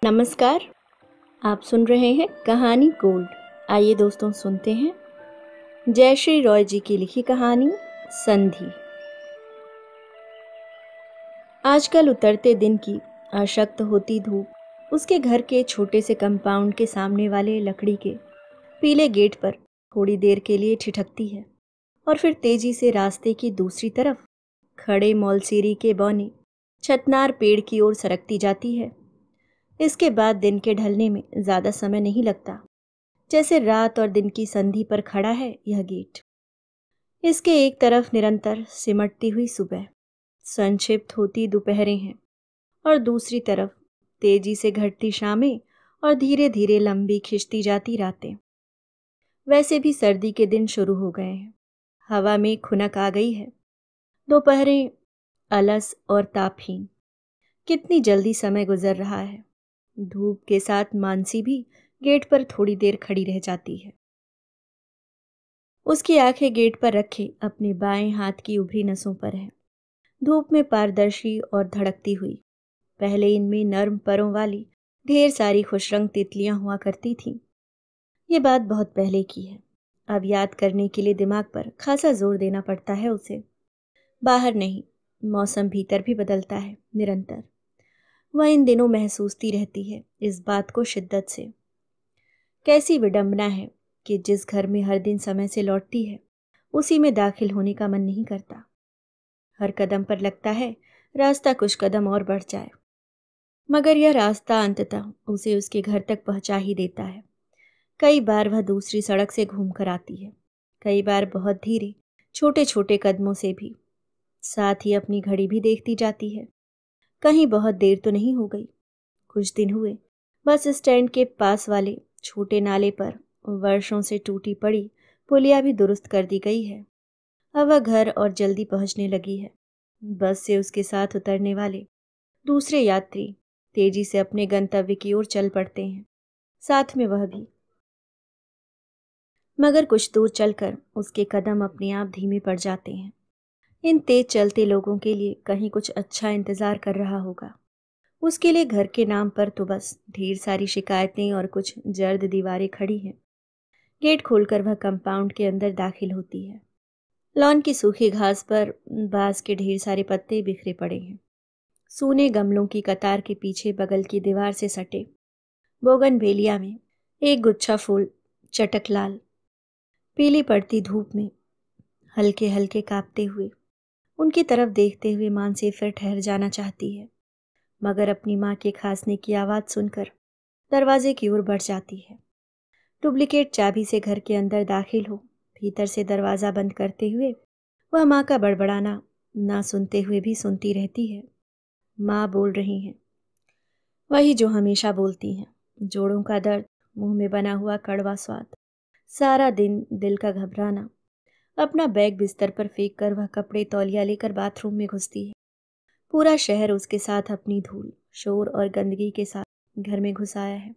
नमस्कार। आप सुन रहे हैं कहानी गोल्ड। आइए दोस्तों सुनते हैं जयश्री रॉय जी की लिखी कहानी संधि। आजकल उतरते दिन की अशक्त होती धूप उसके घर के छोटे से कंपाउंड के सामने वाले लकड़ी के पीले गेट पर थोड़ी देर के लिए ठिठकती है और फिर तेजी से रास्ते की दूसरी तरफ खड़े मौलसीरी के बौने छतनार पेड़ की ओर सरकती जाती है। इसके बाद दिन के ढलने में ज्यादा समय नहीं लगता। जैसे रात और दिन की संधि पर खड़ा है यह गेट। इसके एक तरफ निरंतर सिमटती हुई सुबह, संक्षिप्त होती दोपहरें हैं और दूसरी तरफ तेजी से घटती शामें और धीरे धीरे लंबी खिंचती जाती रातें। वैसे भी सर्दी के दिन शुरू हो गए हैं। हवा में खुनक आ गई है। दोपहरें अलस और तापहीन। कितनी जल्दी समय गुजर रहा है। धूप के साथ मानसी भी गेट पर थोड़ी देर खड़ी रह जाती है। उसकी आंखें गेट पर रखे अपने बाएं हाथ की उभरी नसों पर है, धूप में पारदर्शी और धड़कती हुई। पहले इनमें नर्म परों वाली ढेर सारी खुशरंग तितलियां हुआ करती थीं। ये बात बहुत पहले की है। अब याद करने के लिए दिमाग पर खासा जोर देना पड़ता है उसे। बाहर नहीं, मौसम भीतर भी बदलता है निरंतर। वह इन दिनों महसूसती रहती है इस बात को शिद्दत से। कैसी विडंबना है कि जिस घर में हर दिन समय से लौटती है उसी में दाखिल होने का मन नहीं करता। हर कदम पर लगता है रास्ता कुछ कदम और बढ़ जाए, मगर यह रास्ता अंततः उसे उसके घर तक पहुंचा ही देता है। कई बार वह दूसरी सड़क से घूम कर आती है, कई बार बहुत धीरे छोटे छोटे कदमों से भी। साथ ही अपनी घड़ी भी देखती जाती है, कहीं बहुत देर तो नहीं हो गई। कुछ दिन हुए बस स्टैंड के पास वाले छोटे नाले पर वर्षों से टूटी पड़ी पुलिया भी दुरुस्त कर दी गई है। अब वह घर और जल्दी पहुंचने लगी है। बस से उसके साथ उतरने वाले दूसरे यात्री तेजी से अपने गंतव्य की ओर चल पड़ते हैं, साथ में वह भी। मगर कुछ दूर चलकर उसके कदम अपने आप धीमे पड़ जाते हैं। इन तेज चलते लोगों के लिए कहीं कुछ अच्छा इंतजार कर रहा होगा। उसके लिए घर के नाम पर तो बस ढेर सारी शिकायतें और कुछ जर्द दीवारें खड़ी हैं। गेट खोलकर वह कंपाउंड के अंदर दाखिल होती है। लॉन की सूखी घास पर बांस के ढेर सारे पत्ते बिखरे पड़े हैं। सूने गमलों की कतार के पीछे बगल की दीवार से सटे बोगनवेलिया में एक गुच्छा फूल चटक लाल, पीली पड़ती धूप में हल्के हल्के कांपते हुए उनकी तरफ देखते हुए मानसी फिर ठहर जाना चाहती है, मगर अपनी माँ के खांसने की आवाज़ सुनकर दरवाजे की ओर बढ़ जाती है। डुप्लीकेट चाबी से घर के अंदर दाखिल हो भीतर से दरवाज़ा बंद करते हुए वह माँ का बड़बड़ाना ना सुनते हुए भी सुनती रहती है। माँ बोल रही हैं, वही जो हमेशा बोलती हैं। जोड़ों का दर्द, मुंह में बना हुआ कड़वा स्वाद, सारा दिन दिल का घबराना। अपना बैग बिस्तर पर फेंक कर वह कपड़े तौलिया लेकर बाथरूम में घुसती है। पूरा शहर उसके साथ अपनी धूल, शोर और गंदगी के साथ घर में घुस आया है।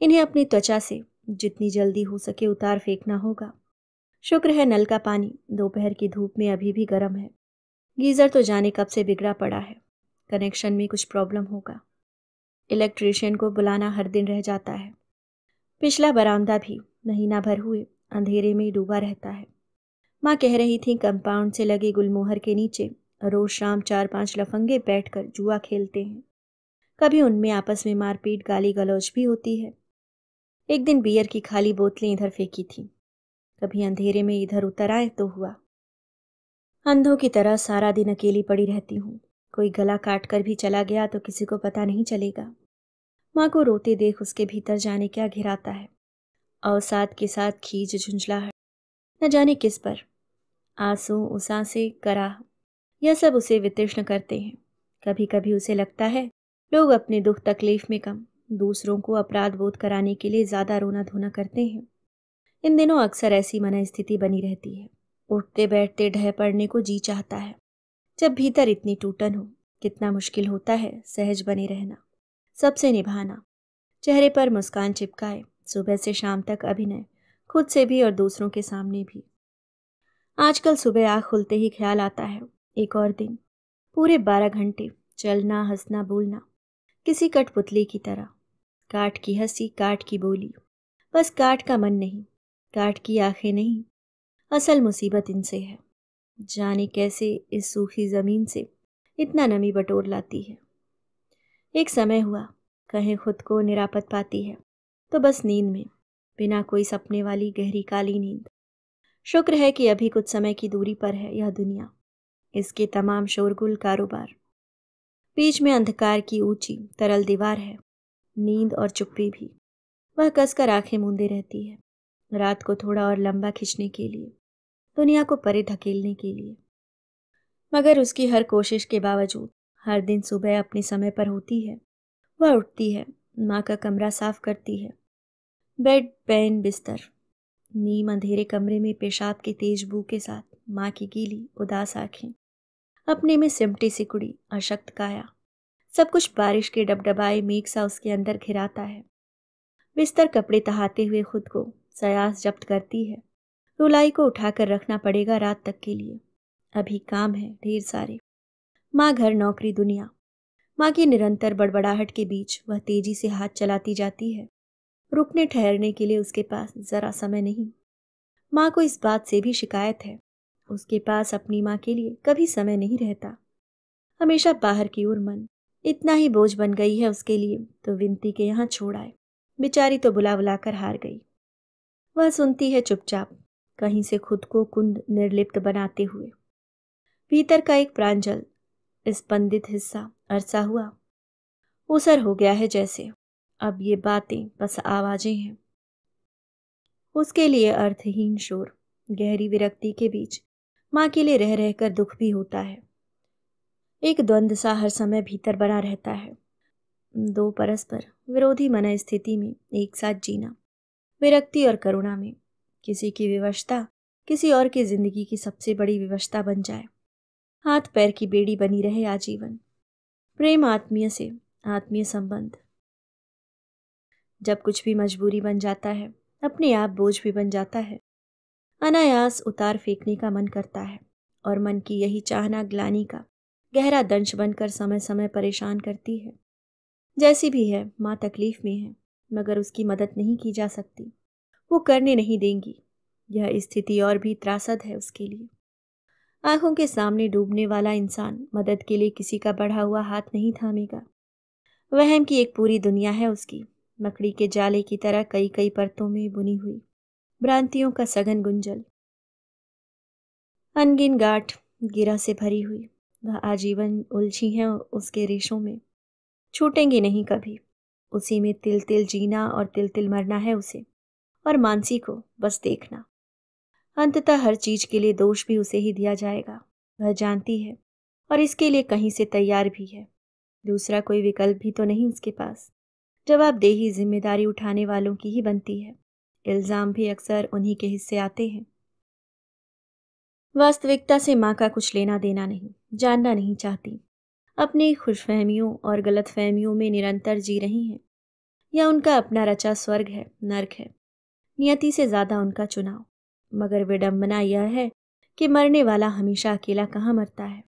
इन्हें अपनी त्वचा से जितनी जल्दी हो सके उतार फेंकना होगा। शुक्र है नल का पानी दोपहर की धूप में अभी भी गर्म है। गीजर तो जाने कब से बिगड़ा पड़ा है। कनेक्शन में कुछ प्रॉब्लम होगा। इलेक्ट्रीशियन को बुलाना हर दिन रह जाता है। पिछला बरामदा भी महीना भर हुए अंधेरे में डूबा रहता है। माँ कह रही थी कंपाउंड से लगे गुलमोहर के नीचे रोज शाम 4-5 लफंगे बैठकर जुआ खेलते हैं। कभी उनमें आपस में मारपीट गाली गलौज भी होती है। एक दिन बियर की खाली बोतलें इधर फेंकी थी। कभी अंधेरे में इधर उतर आए तो हुआ। अंधों की तरह सारा दिन अकेली पड़ी रहती हूँ। कोई गला काट कर भी चला गया तो किसी को पता नहीं चलेगा। माँ को रोते देख उसके भीतर जाने क्या घिराता है। अवसाद के साथ खींच झुंझलाहट, न जाने किस पर। आंसू, उसासे, कराह, यह सब उसे वितृष्ण करते हैं। कभी कभी उसे लगता है लोग अपने दुख तकलीफ में कम, दूसरों को अपराध बोध कराने के लिए ज़्यादा रोना धोना करते हैं। इन दिनों अक्सर ऐसी मनस्थिति बनी रहती है। उठते बैठते ढह पड़ने को जी चाहता है। जब भीतर इतनी टूटन हो, कितना मुश्किल होता है सहज बने रहना, सबसे निभाना, चेहरे पर मुस्कान चिपकाए, सुबह से शाम तक अभिनय, खुद से भी और दूसरों के सामने भी। आजकल सुबह आँख खुलते ही ख्याल आता है, एक और दिन, पूरे 12 घंटे चलना, हंसना, बोलना, किसी कठपुतली की तरह। काठ की हंसी, काठ की बोली, बस काठ का मन नहीं, काठ की आंखें नहीं। असल मुसीबत इनसे है। जाने कैसे इस सूखी जमीन से इतना नमी बटोर लाती है। एक समय हुआ, कहीं खुद को निरापद पाती है तो बस नींद में, बिना कोई सपने वाली गहरी काली नींद। शुक्र है कि अभी कुछ समय की दूरी पर है यह दुनिया, इसके तमाम शोरगुल कारोबार। बीच में अंधकार की ऊंची तरल दीवार है, नींद और चुप्पी भी। वह कसकर आंखें मूंदे रहती है, रात को थोड़ा और लंबा खींचने के लिए, दुनिया को परे धकेलने के लिए। मगर उसकी हर कोशिश के बावजूद हर दिन सुबह अपने समय पर होती है। वह उठती है, माँ का कमरा साफ करती है, बेड, पेन, बिस्तर। नीम अंधेरे कमरे में पेशाब के तेज बू के साथ माँ की गीली उदास आंखें, अपने में सिमटी सिकुड़ी अशक्त काया। सब कुछ बारिश के डबडबाए मेघ सा उसके अंदर घिराता है। बिस्तर कपड़े तहाते हुए खुद को सयास जब्त करती है। रुलाई को उठाकर रखना पड़ेगा रात तक के लिए, अभी काम है ढेर सारे। माँ, घर, नौकरी, दुनिया। माँ की निरंतर बड़बड़ाहट के बीच वह तेजी से हाथ चलाती जाती है। रुकने ठहरने के लिए उसके पास जरा समय नहीं। माँ को इस बात से भी शिकायत है, उसके पास अपनी माँ के लिए कभी समय नहीं रहता। हमेशा बाहर की ओर मन। इतना ही बोझ बन गई है उसके लिए तो विनती के यहाँ छोड़ आए। बेचारी तो बुला बुलाकर हार गई। वह सुनती है चुपचाप, कहीं से खुद को कुंद निर्लिप्त बनाते हुए। भीतर का एक प्रांजल स्पंदित हिस्सा अरसा हुआ ऊसर हो गया है जैसे। अब ये बातें बस आवाजें हैं। उसके लिए अर्थहीन शोर। गहरी विरक्ति के बीच माँ के लिए रह रहकर दुख भी होता है। एक द्वंद्व सा हर समय भीतर बना रहता है। दो परस्पर विरोधी मनस्थिति में एक साथ जीना, विरक्ति और करुणा में। किसी की विवशता किसी और की जिंदगी की सबसे बड़ी विवशता बन जाए, हाथ पैर की बेड़ी बनी रहे आजीवन। प्रेम आत्मीय से आत्मीय संबंध। जब कुछ भी मजबूरी बन जाता है, अपने आप बोझ भी बन जाता है, अनायास उतार फेंकने का मन करता है। और मन की यही चाहना ग्लानि का गहरा दंश बनकर समय समय परेशान करती है। जैसी भी है, माँ तकलीफ में है, मगर उसकी मदद नहीं की जा सकती। वो करने नहीं देंगी। यह स्थिति और भी त्रासद है उसके लिए। आंखों के सामने डूबने वाला इंसान मदद के लिए किसी का बढ़ा हुआ हाथ नहीं थामेगा। वहम की एक पूरी दुनिया है उसकी, मकड़ी के जाले की तरह कई कई परतों में बुनी हुई भ्रांतियों का सघन गुंजल। अनगिन गांठ गिरा से भरी हुई, वह आजीवन उलझी हैं उसके रेशों में, छूटेंगी नहीं कभी। उसी में तिल तिल जीना और तिल तिल मरना है उसे, और मानसी को बस देखना। अंततः हर चीज के लिए दोष भी उसे ही दिया जाएगा, वह जानती है, और इसके लिए कहीं से तैयार भी है। दूसरा कोई विकल्प भी तो नहीं उसके पास। जवाबदेही जिम्मेदारी उठाने वालों की ही बनती है। इल्जाम भी अक्सर उन्हीं के हिस्से आते हैं। वास्तविकता से माँ का कुछ लेना देना नहीं, जानना नहीं चाहती। अपनी खुशफहमियों और गलतफहमियों में निरंतर जी रही हैं। या उनका अपना रचा स्वर्ग है, नर्क है, नियति से ज्यादा उनका चुनाव। मगर विडंबना यह है कि मरने वाला हमेशा अकेला कहाँ मरता है।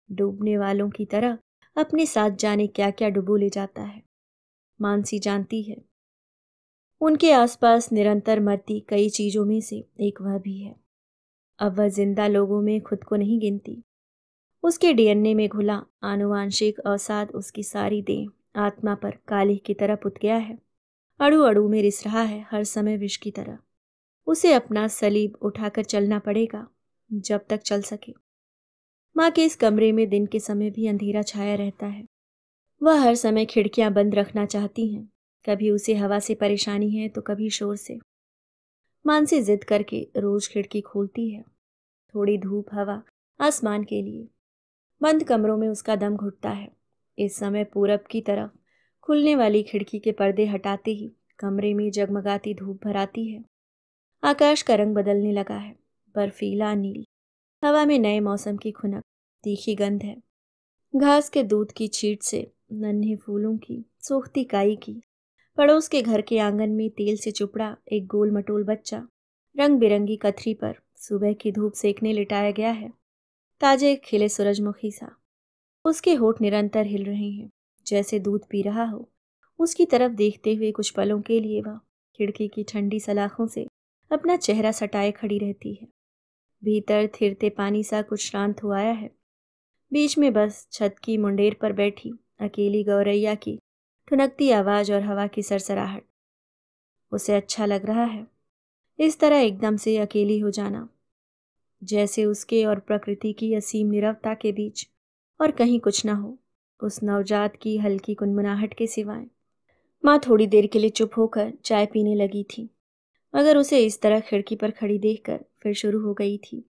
डूबने वालों की तरह अपने साथ जाने क्या क्या डुबो ले जाता है। मानसी जानती है, उनके आसपास निरंतर मरती कई चीजों में से एक वह भी है। अब वह जिंदा लोगों में खुद को नहीं गिनती। उसके डीएनए में घुला आनुवांशिक अवसाद उसकी सारी देह आत्मा पर कालिह की तरह पुत गया है। अड़ू अड़ू में रिस रहा है हर समय विष की तरह। उसे अपना सलीब उठाकर चलना पड़ेगा, जब तक चल सके। माँ के इस कमरे में दिन के समय भी अंधेरा छाया रहता है। वह हर समय खिड़कियां बंद रखना चाहती हैं। कभी उसे हवा से परेशानी है तो कभी शोर से। मानसी जिद करके रोज खिड़की खोलती है, थोड़ी धूप हवा आसमान के लिए। बंद कमरों में उसका दम घुटता है। इस समय पूरब की तरफ खुलने वाली खिड़की के पर्दे हटाते ही कमरे में जगमगाती धूप भर आती है। आकाश का रंग बदलने लगा है, बर्फीला नील। हवा में नए मौसम की खुनक, तीखी गंध है। घास के दूध की छींट से, नन्हे फूलों की सूखती काई की। पड़ोस के घर के आंगन में तेल से चुपड़ा एक गोल मटोल बच्चा रंग बिरंगी कथरी पर सुबह की धूप सेकने लिटाया गया है, ताजे खिले सूरजमुखी सा। उसके होठ निरंतर हिल रहे हैं, जैसे दूध पी रहा हो। उसकी तरफ देखते हुए कुछ पलों के लिए वह खिड़की की ठंडी सलाखों से अपना चेहरा सटाए खड़ी रहती है। भीतर थिरते पानी सा कुछ शांत हो आया है। बीच में बस छत की मुंडेर पर बैठी अकेली गौरैया की ठुनकती आवाज और हवा की सरसराहट। उसे अच्छा लग रहा है इस तरह एकदम से अकेली हो जाना, जैसे उसके और प्रकृति की असीम नीरवता के बीच और कहीं कुछ न हो, उस नवजात की हल्की गुनगुनाहट के सिवाय। माँ थोड़ी देर के लिए चुप होकर चाय पीने लगी थी, मगर उसे इस तरह खिड़की पर खड़ी देखकर फिर शुरू हो गई थी।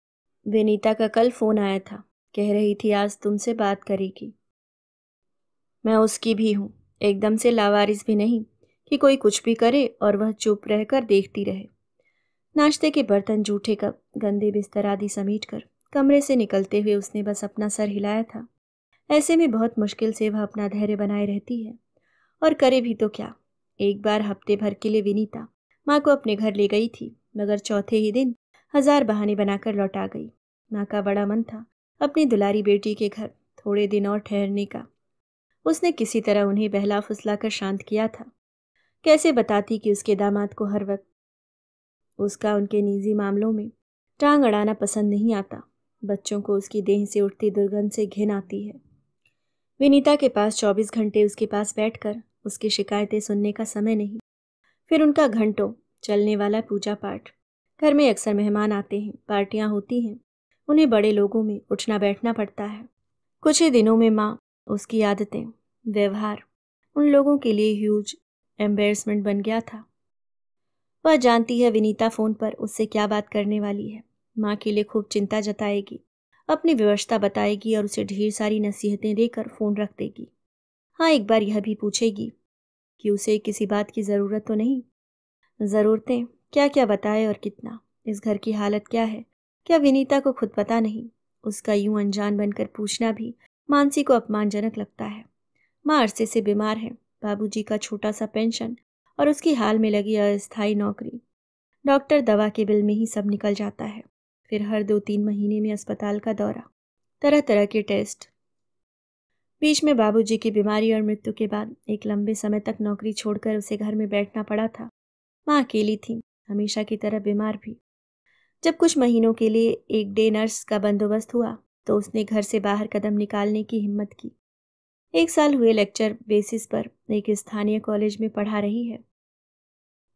विनीता का कल फोन आया था, कह रही थी आज तुमसे बात करेगी। मैं उसकी भी हूँ, एकदम से लावारिस भी नहीं कि कोई कुछ भी करे और वह चुप रहकर देखती रहे। नाश्ते के बर्तन, जूठे कप, गंदे बिस्तर आदि समेटकर कमरे से निकलते हुए उसने बस अपना सर हिलाया था। ऐसे में बहुत मुश्किल से वह अपना धैर्य बनाए रहती है, और करे भी तो क्या। एक बार हफ्ते भर के लिए विनीता माँ को अपने घर ले गई थी, मगर चौथे ही दिन हजार बहाने बनाकर लौटा गई। माँ का बड़ा मन था अपनी दुलारी बेटी के घर थोड़े दिन और ठहरने का। उसने किसी तरह उन्हें बहला फुसला कर शांत किया था। कैसे बताती कि उसके दामाद को हर वक्त उसका उनके निजी मामलों में टांग अड़ाना पसंद नहीं आता। बच्चों को उसकी देह से उठती दुर्गंध से घिन आती है। विनीता के पास 24 घंटे उसके पास बैठकर उसकी शिकायतें सुनने का समय नहीं। फिर उनका घंटों चलने वाला पूजा पाठ। घर में अक्सर मेहमान आते हैं, पार्टियां होती हैं, उन्हें बड़े लोगों में उठना बैठना पड़ता है। कुछ ही दिनों में माँ, उसकी आदतें, व्यवहार उन लोगों के लिए ह्यूज एम्बेरसमेंट बन गया था। वह जानती है विनीता फोन पर उससे क्या बात करने वाली है। माँ के लिए खूब चिंता जताएगी, अपनी व्यवस्था बताएगी और उसे ढेर सारी नसीहतें देकर फोन रख देगी। हाँ, एक बार यह भी पूछेगी कि उसे किसी बात की ज़रूरत तो नहीं। ज़रूरतें क्या क्या बताए और कितना। इस घर की हालत क्या है, क्या विनीता को खुद पता नहीं। उसका यूं अनजान बनकर पूछना भी मानसी को अपमानजनक लगता है। माँ अरसे से बीमार है, बाबूजी का छोटा सा पेंशन और उसकी हाल में लगी अस्थायी नौकरी। डॉक्टर दवा के बिल में ही सब निकल जाता है। फिर हर 2-3 महीने में अस्पताल का दौरा, तरह तरह के टेस्ट। बीच में बाबूजी की बीमारी और मृत्यु के बाद एक लंबे समय तक नौकरी छोड़कर उसे घर में बैठना पड़ा था। माँ अकेली थी, हमेशा की तरह बीमार भी। जब कुछ महीनों के लिए एक डे नर्स का बंदोबस्त हुआ तो उसने घर से बाहर कदम निकालने की हिम्मत की। 1 साल हुए लेक्चर बेसिस पर एक स्थानीय कॉलेज में पढ़ा रही है।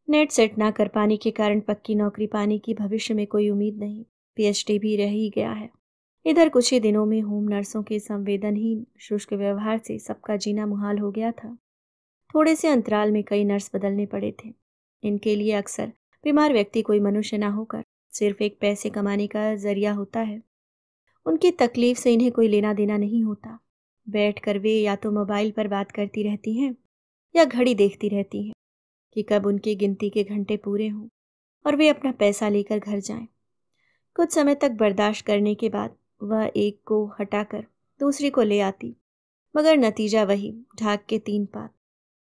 नेट सेट ना कर पाने के कारण पक्की नौकरी पाने की भविष्य में कोई उम्मीद नहीं। पीएचडी भी रह ही गया है। इधर कुछ ही दिनों में होम नर्सों के संवेदनहीन शुष्क व्यवहार से सबका जीना मुहाल हो गया था। थोड़े से अंतराल में कई नर्स बदलने पड़े थे। इनके लिए अक्सर बीमार व्यक्ति कोई मनुष्य ना होकर सिर्फ एक पैसे कमाने का जरिया होता है। उनकी तकलीफ से इन्हें कोई लेना देना नहीं होता। बैठकर वे या तो मोबाइल पर बात करती रहती हैं या घड़ी देखती रहती हैं कि कब उनकी गिनती के घंटे पूरे हों और वे अपना पैसा लेकर घर जाएं। कुछ समय तक बर्दाश्त करने के बाद वह एक को हटाकर दूसरी को ले आती, मगर नतीजा वही, ढाक के 3 पात।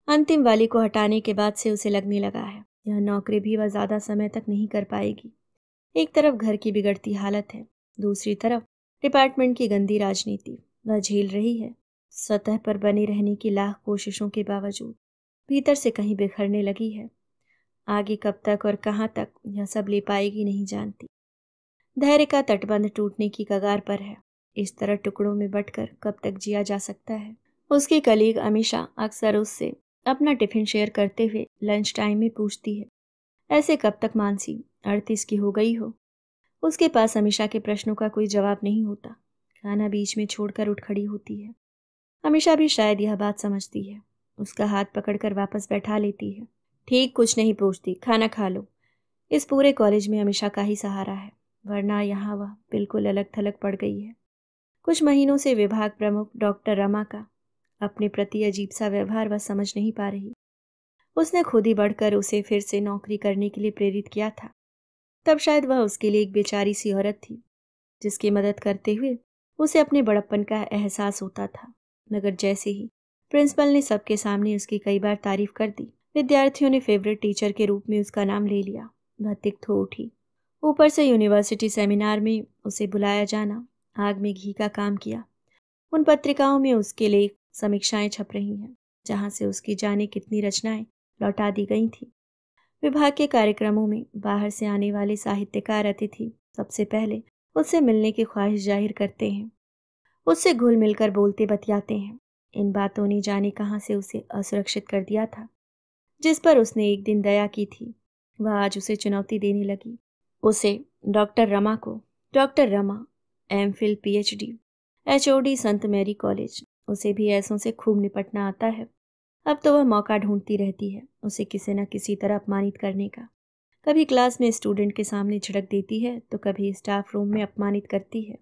अंतिम वाली को हटाने के बाद से उसे लगने लगा है यह नौकरी भी वह ज़्यादा समय तक नहीं कर पाएगी। एक तरफ घर की बिगड़ती हालत है, दूसरी तरफ डिपार्टमेंट की गंदी राजनीति। वह झेल रही है, सतह पर बने रहने की लाख कोशिशों के बावजूद भीतर से कहीं बिखरने लगी है। आगे कब तक और कहाँ तक यह सब ले पाएगी नहीं जानती। धैर्य का तटबंध टूटने की कगार पर है। इस तरह टुकड़ों में बंटकर कब तक जिया जा सकता है। उसकी कलीग अमीशा अक्सर उससे अपना टिफिन शेयर करते हुए लंच टाइम में पूछती है, ऐसे कब तक मानसी, 38 की हो गई हो। उसके पास अमीशा के प्रश्नों का कोई जवाब नहीं होता। खाना बीच में छोड़कर उठ खड़ी होती है। अमीशा भी शायद यह बात समझती है, उसका हाथ पकड़कर वापस बैठा लेती है। ठीक, कुछ नहीं पूछती, खाना खा लो। इस पूरे कॉलेज में अमीशा का ही सहारा है, वरना यहाँ वह बिल्कुल अलग थलग पड़ गई है। कुछ महीनों से विभाग प्रमुख डॉक्टर रमा का अपने प्रति अजीब सा व्यवहार वह समझ नहीं पा रही। उसने खुद ही बढ़कर उसे फिर से नौकरी करने के लिए प्रेरित किया था। तब शायद वह उसके लिए एक बेचारी सी औरत थी, जिसकी मदद करते हुए उसे अपने बड़प्पन का एहसास होता था। मगर जैसे ही प्रिंसिपल ने सबके सामने उसकी कई बार तारीफ कर दी, विद्यार्थियों ने फेवरेट टीचर के रूप में उसका नाम ले लिया, वह तिक्त हो उठी। ऊपर से यूनिवर्सिटी सेमिनार में उसे बुलाया जाना आग में घी का काम किया। उन पत्रिकाओं में उसके लेख, समीक्षाएं छप रही हैं। जहाँ से उसकी जाने कितनी रचनाएं लौटा दी गई थी। विभाग के कार्यक्रमों में बाहर से आने वाले साहित्यकार अतिथि सबसे पहले उससे मिलने की ख्वाहिश जाहिर करते हैं, उससे घुल मिलकर बोलते बतियाते हैं। इन बातों ने जाने कहाँ से उसे असुरक्षित कर दिया था। जिस पर उसने एक दिन दया की थी, वह आज उसे चुनौती देने लगी। उसे डॉक्टर रमा को, doctor Rama, MPhil PhD, HOD संत मैरी कॉलेज, उसे भी ऐसों से खूब निपटना आता है। अब तो वह मौका ढूंढती रहती है उसे किसी न किसी तरह अपमानित करने का। कभी क्लास में स्टूडेंट के सामने झिड़क देती है तो कभी स्टाफ रूम में अपमानित करती है।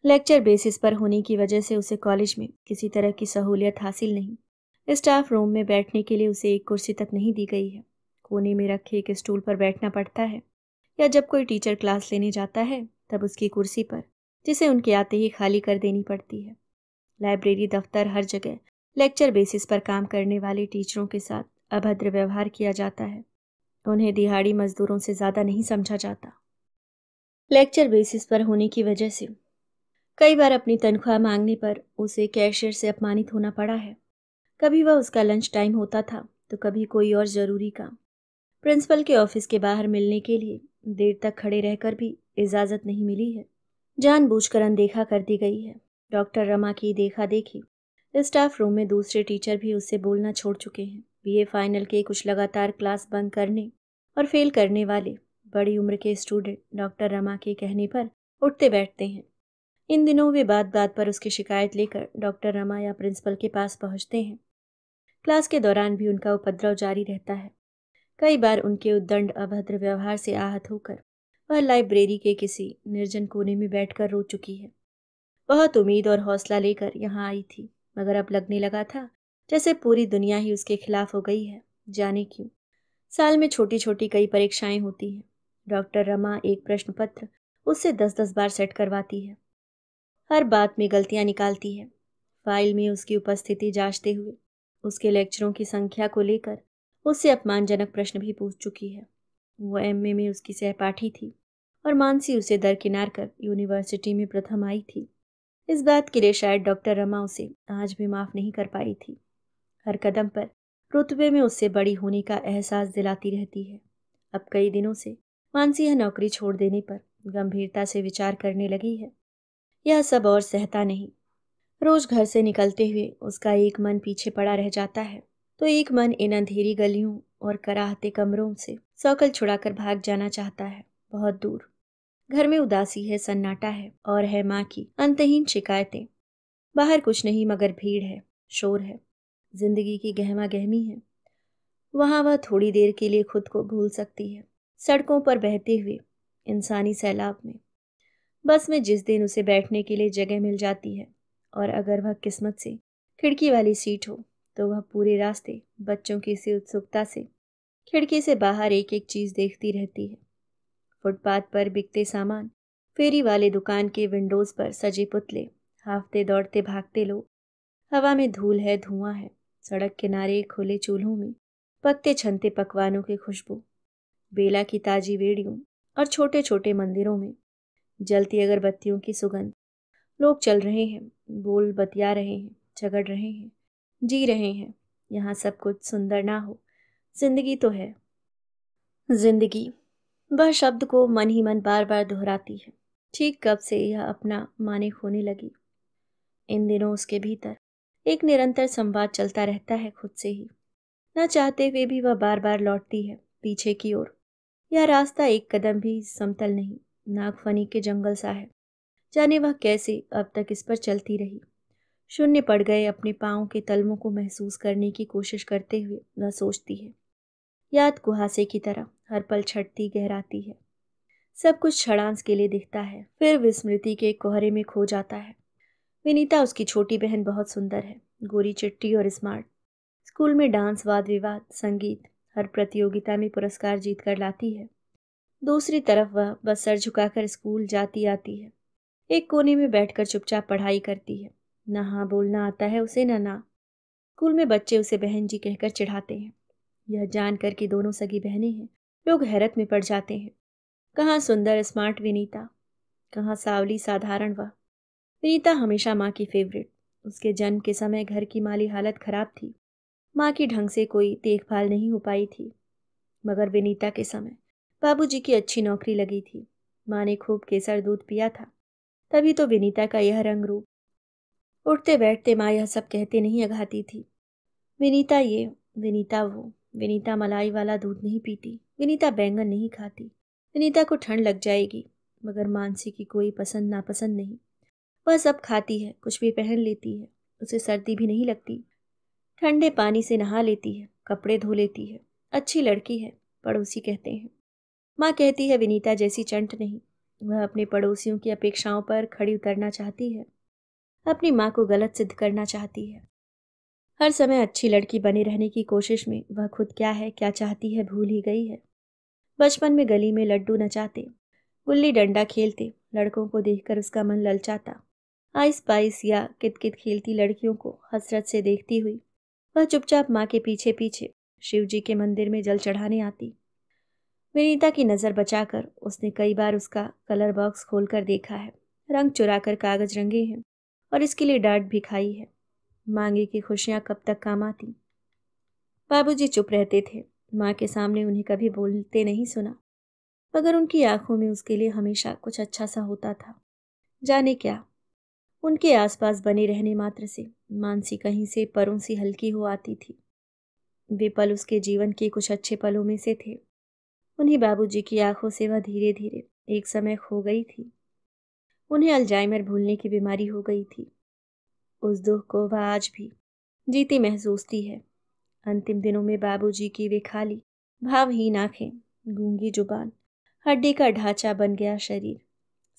लेक्चर बेसिस पर होने की वजह से उसे कॉलेज में किसी तरह की सहूलियत हासिल नहीं। स्टाफ रूम में बैठने के लिए उसे एक कुर्सी तक नहीं दी गई है। कोने में रखे एक स्टूल पर बैठना पड़ता है, या जब कोई टीचर क्लास लेने जाता है तब उसकी कुर्सी पर, जिसे उनके आते ही खाली कर देनी पड़ती है। लाइब्रेरी, दफ्तर, हर जगह लेक्चर बेसिस पर काम करने वाले टीचरों के साथ अभद्र व्यवहार किया जाता है। उन्हें दिहाड़ी मजदूरों से ज़्यादा नहीं समझा जाता। लेक्चर बेसिस पर होने की वजह से कई बार अपनी तनख्वाह मांगने पर उसे कैशियर से अपमानित होना पड़ा है। कभी वह उसका लंच टाइम होता था तो कभी कोई और ज़रूरी काम। प्रिंसिपल के ऑफिस के बाहर मिलने के लिए देर तक खड़े रहकर भी इजाज़त नहीं मिली है। जानबूझकर अनदेखा कर दी गई है। डॉक्टर रमा की देखा देखी स्टाफ रूम में दूसरे टीचर भी उससे बोलना छोड़ चुके हैं। बीए फाइनल के कुछ लगातार क्लास बंक करने और फेल करने वाले बड़ी उम्र के स्टूडेंट डॉक्टर रमा के कहने पर उठते बैठते हैं। इन दिनों वे बात बात पर उसकी शिकायत लेकर डॉक्टर रमा या प्रिंसिपल के पास पहुंचते हैं। क्लास के दौरान भी उनका उपद्रव जारी रहता है। कई बार उनके उद्दंड अभद्र व्यवहार से आहत होकर वह लाइब्रेरी के किसी निर्जन कोने में बैठकर रो चुकी है। बहुत उम्मीद और हौसला लेकर यहाँ आई थी, मगर अब लगने लगा था जैसे पूरी दुनिया ही उसके खिलाफ हो गई है। जाने क्यों। साल में छोटी छोटी कई परीक्षाएं होती हैं। डॉक्टर रमा एक प्रश्न पत्र उससे 10-10 बार सेट करवाती है। हर बात में गलतियां निकालती है। फाइल में उसकी उपस्थिति जांचते हुए उसके लेक्चरों की संख्या को लेकर उससे अपमानजनक प्रश्न भी पूछ चुकी है। वो एमए में उसकी सहपाठी थी और मानसी उसे दरकिनार कर यूनिवर्सिटी में प्रथम आई थी। इस बात के लिए शायद डॉक्टर रमा उसे आज भी माफ नहीं कर पाई थी। हर कदम पर रुतबे में उससे बड़ी होने का एहसास दिलाती रहती है। अब कई दिनों से मानसी यह नौकरी छोड़ देने पर गंभीरता से विचार करने लगी है। यह सब और सहता नहीं। रोज घर से निकलते हुए उसका एक मन पीछे पड़ा रह जाता है तो एक मन इन अंधेरी गलियों और कराहते कमरों से सौकल छुड़ाकर भाग जाना चाहता है, बहुत दूर। घर में उदासी है, सन्नाटा है और है माँ की अंतहीन शिकायतें। बाहर कुछ नहीं मगर भीड़ है, शोर है, जिंदगी की गहमा गहमी है। वहां वह थोड़ी देर के लिए खुद को भूल सकती है, सड़कों पर बहते हुए इंसानी सैलाब में। बस में जिस दिन उसे बैठने के लिए जगह मिल जाती है और अगर वह किस्मत से खिड़की वाली सीट हो तो वह पूरे रास्ते बच्चों की सी उत्सुकता से खिड़की से बाहर एक एक चीज देखती रहती है। फुटपाथ पर बिकते सामान, फेरी वाले दुकान के विंडोज पर सजे पुतले, हाफते दौड़ते भागते लोग। हवा में धूल है, धुआं है। सड़क किनारे खुले चूल्हों में पकते छनते पकवानों की खुशबू, बेला की ताजी वेड़ियों और छोटे छोटे मंदिरों में जलती अगरबत्तियों की सुगंध। लोग चल रहे हैं, बोल बतिया रहे हैं, झगड़ रहे हैं, जी रहे हैं। यहाँ सब कुछ सुंदर ना हो, जिंदगी तो है। जिंदगी, वह शब्द को मन ही मन बार बार दोहराती है। ठीक कब से यह अपना माने खोने लगी। इन दिनों उसके भीतर एक निरंतर संवाद चलता रहता है खुद से ही। न चाहते हुए भी वह बार बार लौटती है पीछे की ओर। यह रास्ता एक कदम भी समतल नहीं, नागफनी के जंगल सा है। जाने वह कैसे अब तक इस पर चलती रही। शून्य पड़ गए अपने पांव के तलवों को महसूस करने की कोशिश करते हुए वह सोचती है। याद कुहासे की तरह हर पल छटती गहराती है। सब कुछ क्षणांश के लिए दिखता है, फिर विस्मृति के कोहरे में खो जाता है। विनीता, उसकी छोटी बहन, बहुत सुंदर है, गोरी चिट्टी और स्मार्ट। स्कूल में डांस, वाद विवाद, संगीत, हर प्रतियोगिता में पुरस्कार जीत कर लाती है। दूसरी तरफ वह बस सर झुकाकर स्कूल जाती आती है। एक कोने में बैठकर चुपचाप पढ़ाई करती है। न हाँ बोलना आता है उसे, न ना। स्कूल में बच्चे उसे बहन जी कहकर चिढ़ाते हैं। यह जानकर कि दोनों सगी बहनें हैं, लोग हैरत में पड़ जाते हैं। कहाँ सुंदर स्मार्ट विनीता, कहाँ सावली साधारण वह। विनीता हमेशा माँ की फेवरेट। उसके जन्म के समय घर की माली हालत खराब थी। माँ की ढंग से कोई देखभाल नहीं हो पाई थी। मगर विनीता के समय बाबूजी की अच्छी नौकरी लगी थी। माँ ने खूब केसर दूध पिया था, तभी तो विनीता का यह रंग रूप। उठते बैठते माँ यह सब कहते नहीं अघाती थी। विनीता ये, विनीता वो, विनीता मलाई वाला दूध नहीं पीती, विनीता बैंगन नहीं खाती, विनीता को ठंड लग जाएगी। मगर मानसी की कोई पसंद नापसंद नहीं। वह सब खाती है, कुछ भी पहन लेती है, उसे सर्दी भी नहीं लगती। ठंडे पानी से नहा लेती है, कपड़े धो लेती है। अच्छी लड़की है, पड़ोसी कहते हैं। माँ कहती है विनीता जैसी चंट नहीं। वह अपने पड़ोसियों की अपेक्षाओं पर खड़ी उतरना चाहती है, अपनी माँ को गलत सिद्ध करना चाहती है। हर समय अच्छी लड़की बने रहने की कोशिश में वह खुद क्या है, क्या चाहती है, भूल ही गई है। बचपन में गली में लड्डू नचाते, गुल्ली डंडा खेलते लड़कों को देखकर उसका मन ललचाता। आइस पाइस या कितकित खेलती लड़कियों को हसरत से देखती हुई वह चुपचाप माँ के पीछे पीछे शिव जी के मंदिर में जल चढ़ाने आती। विनीता की नज़र बचाकर उसने कई बार उसका कलर बॉक्स खोलकर देखा है। रंग चुराकर कागज रंगे हैं और इसके लिए डांट भी खाई है। मांगे की खुशियां कब तक काम आती। बाबूजी चुप रहते थे, माँ के सामने उन्हें कभी बोलते नहीं सुना, मगर उनकी आंखों में उसके लिए हमेशा कुछ अच्छा सा होता था। जाने क्या, उनके आसपास बने रहने मात्र से मानसी कहीं से परों सी हल्की हो आती थी। वे पल उसके जीवन के कुछ अच्छे पलों में से थे। उन्हीं बाबूजी की आंखों से वह धीरे धीरे एक समय खो गई थी। उन्हें अल्जाइमर भूलने की बीमारी हो गई थी। उस दुख को वह आज भी जीती महसूसती है। अंतिम दिनों में बाबूजी की वे खाली भावहीन आंखें, गूंगी जुबान, हड्डी का ढांचा बन गया शरीर,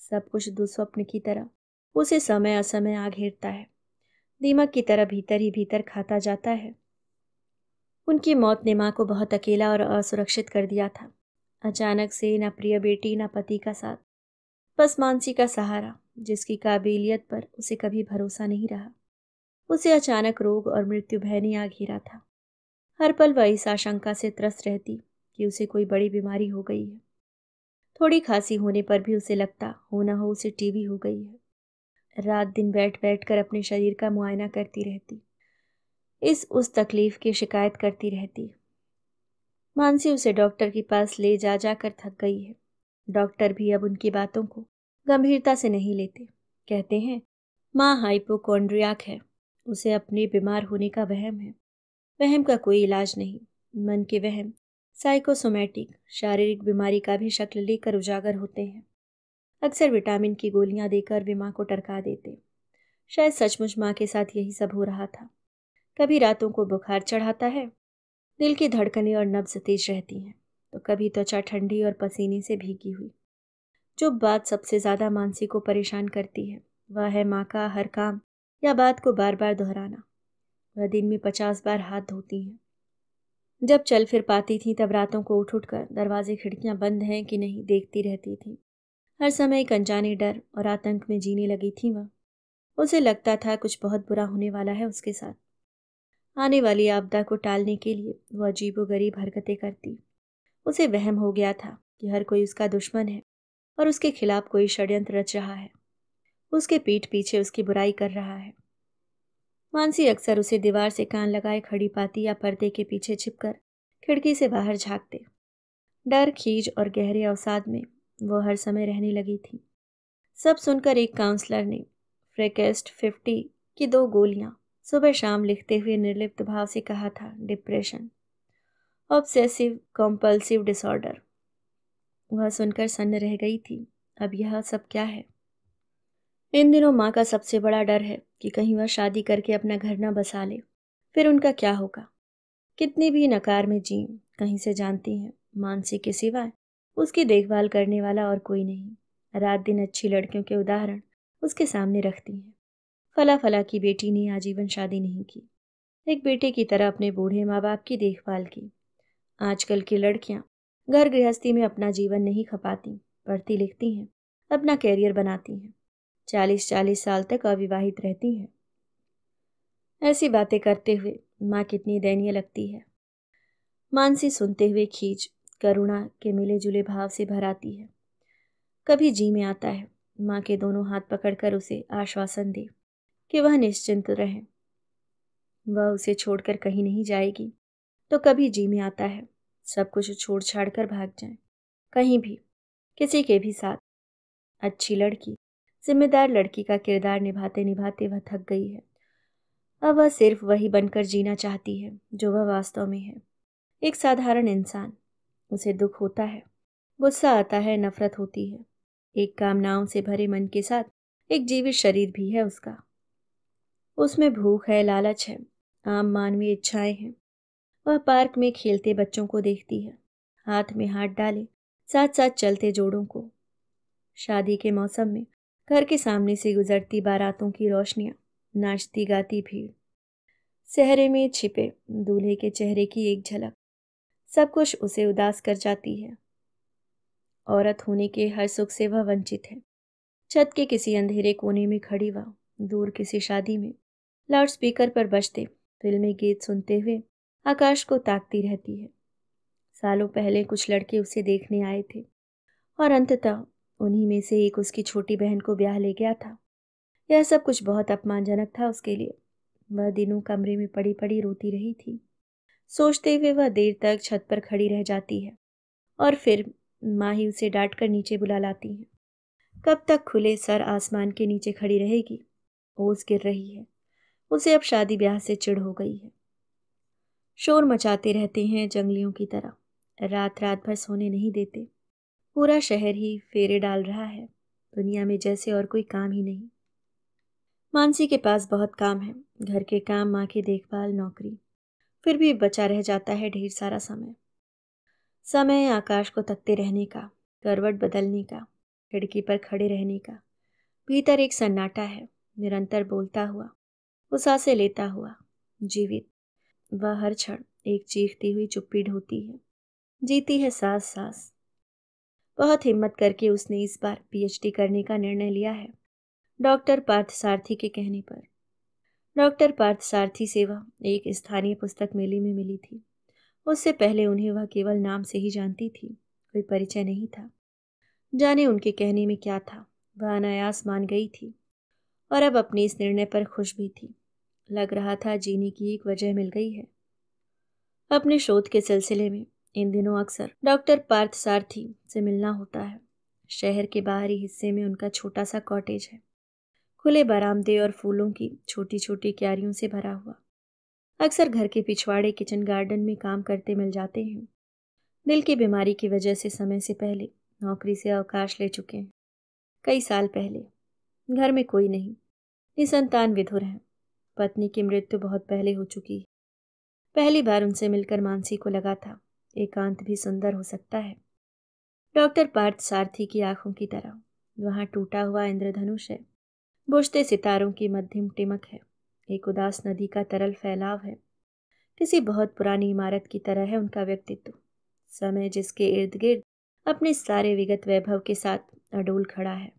सब कुछ दुस्वप्न की तरह उसे समय असमय आ घेरता है। दीमक की तरह भीतर ही भीतर खाता जाता है। उनकी मौत ने माँ को बहुत अकेला और असुरक्षित कर दिया था। अचानक से न प्रिय बेटी न पति का साथ, बस मानसी का सहारा, जिसकी काबिलियत पर उसे कभी भरोसा नहीं रहा। उसे अचानक रोग और मृत्यु भय ने आ घेरा था। हर पल वह इस आशंका से त्रस्त रहती कि उसे कोई बड़ी बीमारी हो गई है। थोड़ी खांसी होने पर भी उसे लगता हो ना हो उसे टीबी हो गई है। रात दिन बैठ बैठ कर अपने शरीर का मुआयना करती रहती, इस उस तकलीफ की शिकायत करती रहती। मानसी उसे डॉक्टर के पास ले जा जाकर थक गई है। डॉक्टर भी अब उनकी बातों को गंभीरता से नहीं लेते। कहते हैं माँ हाइपोकॉन्ड्रियाक है, उसे अपने बीमार होने का वहम है। वहम का कोई इलाज नहीं। मन के वहम साइकोसोमैटिक शारीरिक बीमारी का भी शक्ल लेकर उजागर होते हैं। अक्सर विटामिन की गोलियां देकर वे माँ को टरका देते। शायद सचमुच माँ के साथ यही सब हो रहा था। कभी रातों को बुखार चढ़ाता है, दिल की धड़कनें और नब्ज तेज रहती हैं, तो कभी त्वचा ठंडी और पसीने से भीगी हुई। जो बात सबसे ज़्यादा मानसी को परेशान करती है वह है माँ का हर काम या बात को बार बार दोहराना। वह दिन में 50 बार हाथ धोती हैं। जब चल फिर पाती थी तब रातों को उठ कर दरवाजे खिड़कियां बंद हैं कि नहीं देखती रहती थी। हर समय एक अनजाने डर और आतंक में जीने लगी थी वह। उसे लगता था कुछ बहुत बुरा होने वाला है उसके साथ। आने वाली आपदा को टालने के लिए वह अजीबोगरीब हरकतें करती। उसे वहम हो गया था कि हर कोई उसका दुश्मन है और उसके खिलाफ कोई षड्यंत्र रच रहा है, उसके पीठ पीछे उसकी बुराई कर रहा है। मानसी अक्सर उसे दीवार से कान लगाए खड़ी पाती या पर्दे के पीछे छिपकर खिड़की से बाहर झांकते। डर, खीज और गहरे अवसाद में वो हर समय रहने लगी थी। सब सुनकर एक काउंसलर ने फ्रेकेस्ट 50 की 2 गोलियां सुबह शाम लिखते हुए निर्लिप्त भाव से कहा था, डिप्रेशन, ऑब्सेसिव कंपल्सिव डिसऑर्डर। वह सुनकर सन्न रह गई थी। अब यह सब क्या है? इन दिनों माँ का सबसे बड़ा डर है कि कहीं वह शादी करके अपना घर न बसा ले, फिर उनका क्या होगा। कितनी भी नकार में जी, कहीं से जानती हैं मानसी के सिवाय उसकी देखभाल करने वाला और कोई नहीं। रात दिन अच्छी लड़कियों के उदाहरण उसके सामने रखती हैं। फला फला की बेटी ने आजीवन शादी नहीं की, एक बेटे की तरह अपने बूढ़े माँ बाप की देखभाल की। आजकल की लड़कियां घर गृहस्थी में अपना जीवन नहीं खपाती, पढ़ती लिखती हैं, अपना कैरियर बनाती हैं, 40-40 साल तक अविवाहित रहती हैं। ऐसी बातें करते हुए माँ कितनी दयनीय लगती है। मानसी सुनते हुए खींच करुणा के मिले जुले भाव से भर आती है। कभी जी में आता है माँ के दोनों हाथ पकड़कर उसे आश्वासन दे कि वह निश्चिंत रहे। वह उसे छोड़कर कहीं नहीं जाएगी। तो कभी जी में आता है सब कुछ छोड़ छाड़ कर भाग जाए, कहीं भी, किसी के भी साथ। अच्छी लड़की, जिम्मेदार लड़की का किरदार निभाते निभाते वह थक गई है। अब वह सिर्फ वही बनकर जीना चाहती है जो वह वास्तव में है, एक साधारण इंसान। उसे दुख होता है, गुस्सा आता है, नफरत होती है। एक कामनाओं से भरे मन के साथ एक जीवित शरीर भी है उसका। उसमें भूख है, लालच है, आम मानवीय इच्छाएं हैं। वह पार्क में खेलते बच्चों को देखती है, हाथ में हाथ डाले साथ साथ चलते जोड़ों को। शादी के मौसम में घर के सामने से गुजरती बारातों की रोशनियां, नाचती गाती भीड़, सहरे में छिपे दूल्हे के चेहरे की एक झलक, सब कुछ उसे उदास कर जाती है। औरत होने के हर सुख से वह वंचित है। छत के किसी अंधेरे कोने में खड़ी वह दूर किसी शादी में लाउडस्पीकर पर बजते फिल्मी गीत सुनते हुए आकाश को ताकती रहती है। सालों पहले कुछ लड़के उसे देखने आए थे और अंततः उन्हीं में से एक उसकी छोटी बहन को ब्याह ले गया था। यह सब कुछ बहुत अपमानजनक था उसके लिए। वह दिनों कमरे में पड़ी पड़ी रोती रही थी। सोचते हुए वह देर तक छत पर खड़ी रह जाती है और फिर माँ ही उसे डांट कर नीचे बुला लाती है। कब तक खुले सर आसमान के नीचे खड़ी रहेगी? ओस गिर रही है। उसे अब शादी ब्याह से चिढ़ हो गई है। शोर मचाते रहते हैं जंगलियों की तरह, रात रात भर सोने नहीं देते। पूरा शहर ही फेरे डाल रहा है, दुनिया में जैसे और कोई काम ही नहीं। मानसी के पास बहुत काम है, घर के काम, माँ की देखभाल, नौकरी। फिर भी बचा रह जाता है ढेर सारा समय। समय आकाश को तकते रहने का, करवट बदलने का, खिड़की पर खड़े रहने का। भीतर एक सन्नाटा है, निरंतर बोलता हुआ, उसासे लेता हुआ, जीवित। वह हर क्षण एक चीखती हुई चुप्पी ढोती है, जीती है सांस सांस। बहुत हिम्मत करके उसने इस बार पीएचडी करने का निर्णय लिया है, डॉक्टर पार्थसारथी के कहने पर। डॉक्टर पार्थसारथी से वह एक स्थानीय पुस्तक मेले में मिली थी। उससे पहले उन्हें वह केवल नाम से ही जानती थी, कोई परिचय नहीं था। जाने उनके कहने में क्या था, वह अनायास मान गई थी और अब अपने इस निर्णय पर खुश भी थी। लग रहा था जीने की एक वजह मिल गई है। अपने शोध के सिलसिले में इन दिनों अक्सर डॉक्टर पार्थसारथी से मिलना होता है। शहर के बाहरी हिस्से में उनका छोटा सा कॉटेज है, खुले बरामदे और फूलों की छोटी छोटी क्यारियों से भरा हुआ। अक्सर घर के पिछवाड़े किचन गार्डन में काम करते मिल जाते हैं। दिल की बीमारी की वजह से समय से पहले नौकरी से अवकाश ले चुके हैं, कई साल पहले। घर में कोई नहीं, निसंतान विधुर हैं। पत्नी की मृत्यु बहुत पहले हो चुकी है। पहली बार उनसे मिलकर मानसी को लगा था एकांत भी सुंदर हो सकता है। डॉक्टर पार्थसारथी की आंखों की तरह वहां टूटा हुआ इंद्रधनुष है, बुझते सितारों की मध्यम टिमक है, एक उदास नदी का तरल फैलाव है। किसी बहुत पुरानी इमारत की तरह है उनका व्यक्तित्व, समय जिसके इर्द गिर्द अपने सारे विगत वैभव के साथ अडोल खड़ा है।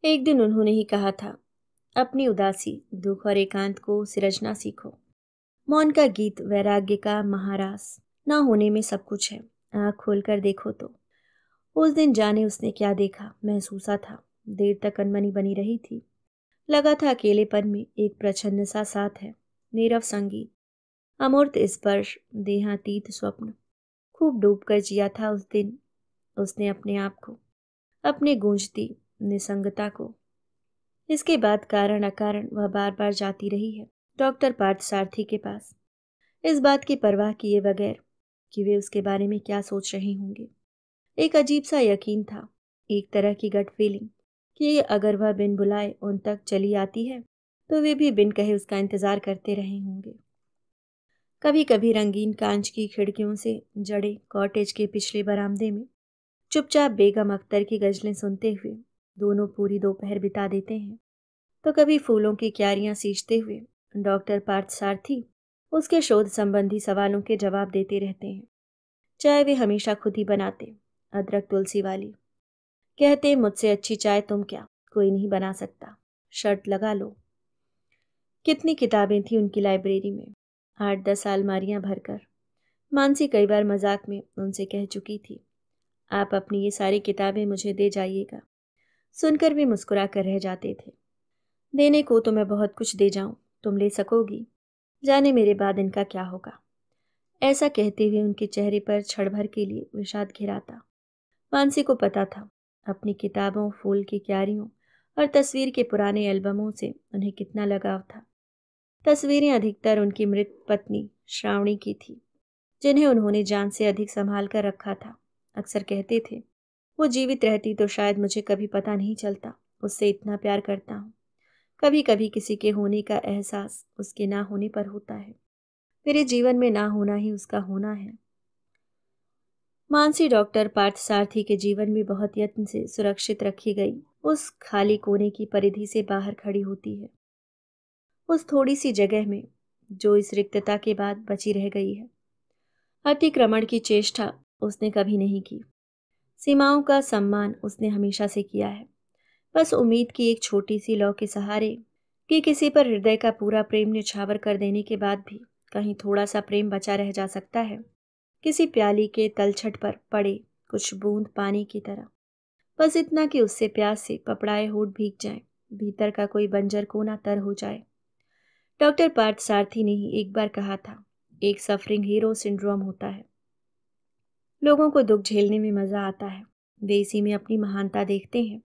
एक दिन उन्होंने ही कहा था, अपनी उदासी, दुख और एकांत को सिरजना सीखो। मौन का गीत, वैराग्य का महारास। ना होने में सब कुछ है, आँख खोलकर देखो तो। उस दिन जाने उसने क्या देखा, महसूसा था। देर तक अनमनी बनी रही थी। लगा था अकेलेपन में एक प्रछन्न सा साथ है, नीरव संगीत, अमूर्त स्पर्श, देहातीत स्वप्न। खूब डूब कर जिया था उस दिन उसने अपने आप को, अपने गूंजती निसंगता को। इसके बाद कारण अकारण वह बार बार जाती रही है डॉक्टर पार्थसारथी के पास, इस बात की परवाह किए बगैर कि वे उसके बारे में क्या सोच रहे होंगे। एक अजीब सा यकीन था, एक तरह की गट फीलिंग कि अगर वह बिन बुलाए उन तक चली आती है तो वे भी बिन कहे उसका इंतजार करते रहे होंगे। कभी कभी रंगीन कांच की खिड़कियों से जड़े कॉटेज के पिछले बरामदे में चुपचाप बेगम अख्तर की गजलें सुनते हुए दोनों पूरी दोपहर बिता देते हैं। तो कभी फूलों की क्यारियां सींचते हुए डॉक्टर पार्थसारथी उसके शोध संबंधी सवालों के जवाब देते रहते हैं। चाय वे हमेशा खुद ही बनाते, अदरक तुलसी वाली। कहते, मुझसे अच्छी चाय तुम क्या, कोई नहीं बना सकता, शर्त लगा लो। कितनी किताबें थी उनकी लाइब्रेरी में, 8-10 अलमारियां भरकर। मानसी कई बार मजाक में उनसे कह चुकी थी, आप अपनी ये सारी किताबें मुझे दे जाइएगा। सुनकर भी मुस्कुरा कर रह जाते थे। देने को तो मैं बहुत कुछ दे जाऊं, तुम ले सकोगी, जाने मेरे बाद इनका क्या होगा। ऐसा कहते हुए उनके चेहरे पर क्षण भर के लिए विषाद घिरा था। मानसी को पता था अपनी किताबों, फूल की क्यारियों और तस्वीर के पुराने एल्बमों से उन्हें कितना लगाव था। तस्वीरें अधिकतर उनकी मृत पत्नी श्रावणी की थी, जिन्हें उन्होंने जान से अधिक संभाल कर रखा था। अक्सर कहते थे, वो जीवित रहती तो शायद मुझे कभी पता नहीं चलता, उससे इतना प्यार करता हूँ। कभी कभी किसी के होने का एहसास उसके ना होने पर होता है। मेरे जीवन में ना होना ही उसका होना है। मानसी डॉक्टर पार्थसारथी के जीवन में बहुत यत्न से सुरक्षित रखी गई उस खाली कोने की परिधि से बाहर खड़ी होती है, उस थोड़ी सी जगह में जो इस रिक्तता के बाद बची रह गई है। अतिक्रमण की चेष्टा उसने कभी नहीं की। सीमाओं का सम्मान उसने हमेशा से किया है। बस उम्मीद की एक छोटी सी लौ के सहारे कि किसी पर हृदय का पूरा प्रेम न्यौछावर कर देने के बाद भी कहीं थोड़ा सा प्रेम बचा रह जा सकता है, किसी प्याली के तलछट पर पड़े कुछ बूंद पानी की तरह। बस इतना कि उससे प्यास से पपड़ाए होठ भीग जाएं, भीतर का कोई बंजर कोना तर हो जाए। डॉक्टर पार्थ सारथी ने ही एक बार कहा था, एक सफरिंग हीरो सिंड्रोम होता है। लोगों को दुख झेलने में मजा आता है, वे इसी में अपनी महानता देखते हैं।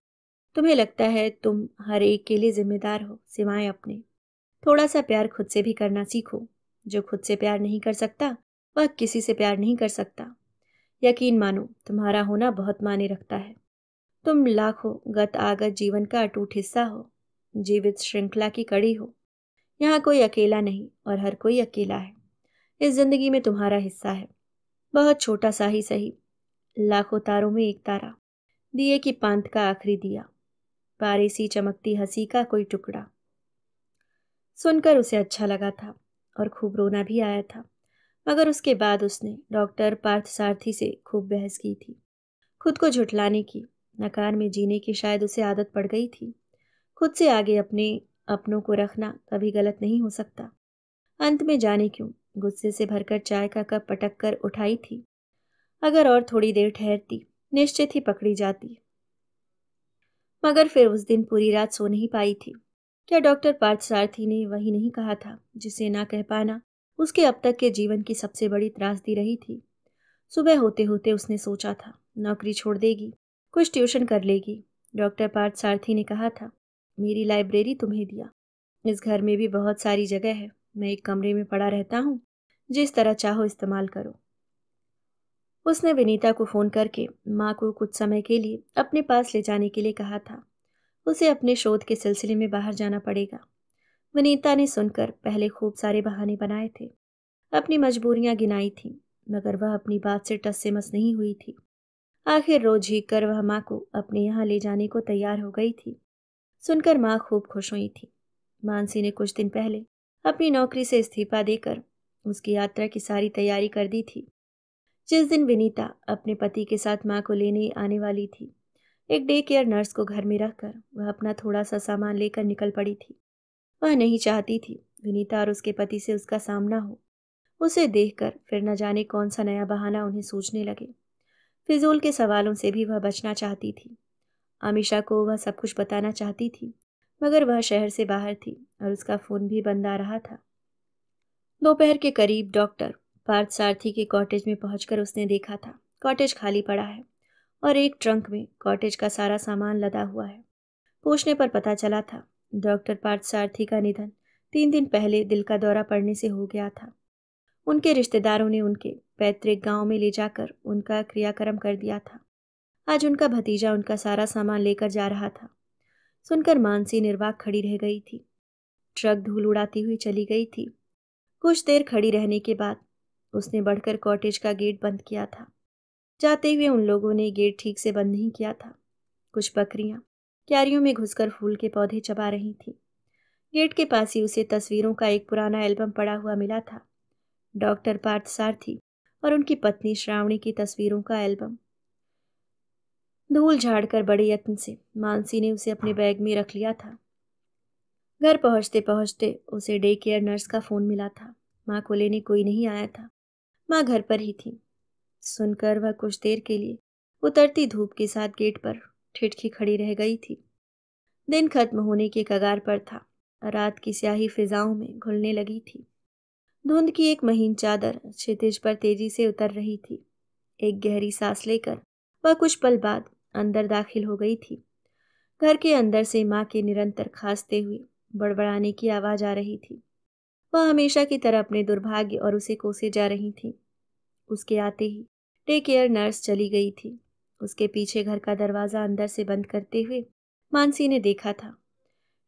तुम्हें लगता है तुम हर एक के लिए जिम्मेदार हो सिवाय अपने। थोड़ा सा प्यार खुद से भी करना सीखो। जो खुद से प्यार नहीं कर सकता वह किसी से प्यार नहीं कर सकता। यकीन मानो, तुम्हारा होना बहुत मायने रखता है। तुम लाखों गत आगत जीवन का अटूट हिस्सा हो, जीवित श्रृंखला की कड़ी हो। यहाँ कोई अकेला नहीं और हर कोई अकेला है। इस जिंदगी में तुम्हारा हिस्सा है, बहुत छोटा सा ही सही। लाखों तारों में एक तारा, दिए की पांत का आखिरी दिया, पारे सी चमकती हंसी का कोई टुकड़ा। सुनकर उसे अच्छा लगा था और खूब रोना भी आया था। मगर उसके बाद उसने डॉक्टर पार्थसारथी से खूब बहस की थी। खुद को झुठलाने की, नकार में जीने की शायद उसे आदत पड़ गई थी। खुद से आगे अपने अपनों को रखना कभी गलत नहीं हो सकता। अंत में जाने क्यों गुस्से से भरकर चाय का कप पटक कर उठाई थी। अगर और थोड़ी देर ठहरती निश्चित ही पकड़ी जाती। मगर फिर उस दिन पूरी रात सो नहीं पाई थी। क्या डॉक्टर पार्थसारथी ने वही नहीं कहा था जिसे ना कह पाना उसके अब तक के जीवन की सबसे बड़ी त्रासदी रही थी। सुबह होते होते उसने सोचा था नौकरी छोड़ देगी, कुछ ट्यूशन कर लेगी। डॉक्टर पार्थसारथी ने कहा था, मेरी लाइब्रेरी तुम्हें दिया, इस घर में भी बहुत सारी जगह है, मैं एक कमरे में पड़ा रहता हूँ, जिस तरह चाहो इस्तेमाल करो। उसने विनीता को फोन करके माँ को कुछ समय के लिए अपने पास ले जाने के लिए कहा था। उसे अपने शोध के सिलसिले में बाहर जाना पड़ेगा। विनीता ने सुनकर पहले खूब सारे बहाने बनाए थे, अपनी मजबूरियां गिनाई थी, मगर वह अपनी बात से टस से मस नहीं हुई थी। आखिर रोज झीक कर वह माँ को अपने यहाँ ले जाने को तैयार हो गई थी। सुनकर माँ खूब खुश हुई थी। मानसी ने कुछ दिन पहले अपनी नौकरी से इस्तीफा देकर उसकी यात्रा की सारी तैयारी कर दी थी। जिस दिन विनीता अपने पति के साथ माँ को लेने आने वाली थी, एक डे केयर नर्स को घर में रखकर वह अपना थोड़ा सा सामान लेकर निकल पड़ी थी। वह नहीं चाहती थी विनीता और उसके पति से उसका सामना हो। उसे देखकर फिर न जाने कौन सा नया बहाना उन्हें सूझने लगे। फिजूल के सवालों से भी वह बचना चाहती थी। अमीशा को वह सब कुछ बताना चाहती थी, मगर वह शहर से बाहर थी और उसका फोन भी बंद आ रहा था। दोपहर के करीब डॉक्टर पार्थ सारथी के कॉटेज में पहुंचकर उसने देखा था कॉटेज खाली पड़ा है और एक ट्रंक में कॉटेज का सारा सामान लदा हुआ है। पूछने पर पता चला था डॉक्टर पार्थ सारथी का निधन 3 दिन पहले दिल का दौरा पड़ने से हो गया था। उनके रिश्तेदारों ने उनके पैतृक गांव में ले जाकर उनका क्रियाक्रम कर दिया था। आज उनका भतीजा उनका सारा सामान लेकर जा रहा था। सुनकर मानसी निर्वाक खड़ी रह गई थी। ट्रक धूल उड़ाती हुई चली गई थी। कुछ देर खड़ी रहने के बाद उसने बढ़कर कॉटेज का गेट बंद किया था। जाते हुए उन लोगों ने गेट ठीक से बंद नहीं किया था। कुछ बकरियां क्यारियों में घुसकर फूल के पौधे चबा रही थीं। गेट के पास ही उसे तस्वीरों का एक पुराना एल्बम पड़ा हुआ मिला था। डॉक्टर पार्थ सारथी और उनकी पत्नी श्रावणी की तस्वीरों का एल्बम। धूल झाड़कर बड़े यत्न से मानसी ने उसे अपने बैग में रख लिया था। घर पहुंचते पहुंचते उसे डे केयर नर्स का फोन मिला था। माँ को लेने कोई नहीं आया था, माँ घर पर ही थी। सुनकर वह कुछ देर के लिए उतरती धूप के साथ गेट पर ठिठकी खड़ी रह गई थी। दिन खत्म होने के कगार पर था। रात की स्याही फिजाओं में घुलने लगी थी। धुंध की एक महीन चादर क्षितिज पर तेजी से उतर रही थी। एक गहरी सांस लेकर वह कुछ पल बाद अंदर दाखिल हो गई थी। घर के अंदर से माँ के निरंतर खांसते हुए बड़बड़ाने की आवाज आ रही थी। वह हमेशा की तरह अपने दुर्भाग्य और उसे कोसे जा रही थी। उसके आते ही डे केयर नर्स चली गई थी। उसके पीछे घर का दरवाजा अंदर से बंद करते हुए मानसी ने देखा था।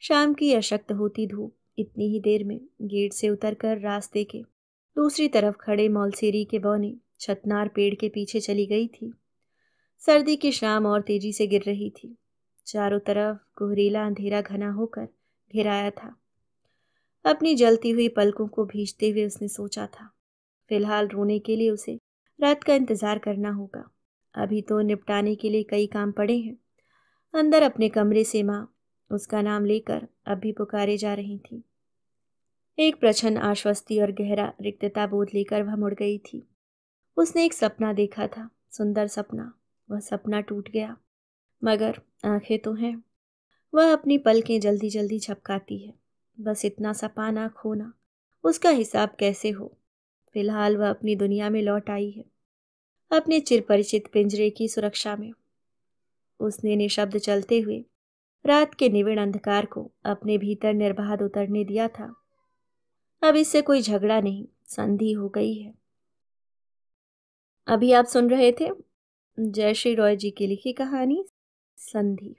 शाम की अशक्त होती धूप इतनी ही देर में गेट से उतरकर रास्ते के दूसरी तरफ खड़े मौलसेरी के बौने छतनार पेड़ के पीछे चली गई थी। सर्दी की शाम और तेजी से गिर रही थी। चारों तरफ कोहरीला अंधेरा घना होकर घिराया था। अपनी जलती हुई पलकों को भींचते हुए उसने सोचा था, फिलहाल रोने के लिए उसे रात का इंतजार करना होगा। अभी तो निपटाने के लिए कई काम पड़े हैं। अंदर अपने कमरे से माँ उसका नाम लेकर अब भी पुकारे जा रही थी। एक प्रच्छन्न आश्वस्ति और गहरा रिक्तता बोध लेकर वह मुड़ गई थी। उसने एक सपना देखा था, सुंदर सपना। वह सपना टूट गया, मगर आंखें तो हैं। वह अपनी पलकें जल्दी जल्दी झपकाती है। बस इतना सा पाना खोना, उसका हिसाब कैसे हो। फिलहाल वह अपनी दुनिया में लौट आई है, अपने चिरपरिचित पिंजरे की सुरक्षा में। उसने निशब्द चलते हुए रात के निविड़ अंधकार को अपने भीतर निर्बाध उतरने दिया था। अब इससे कोई झगड़ा नहीं, संधि हो गई है। अभी आप सुन रहे थे जयश्री रॉय जी की लिखी कहानी संधि।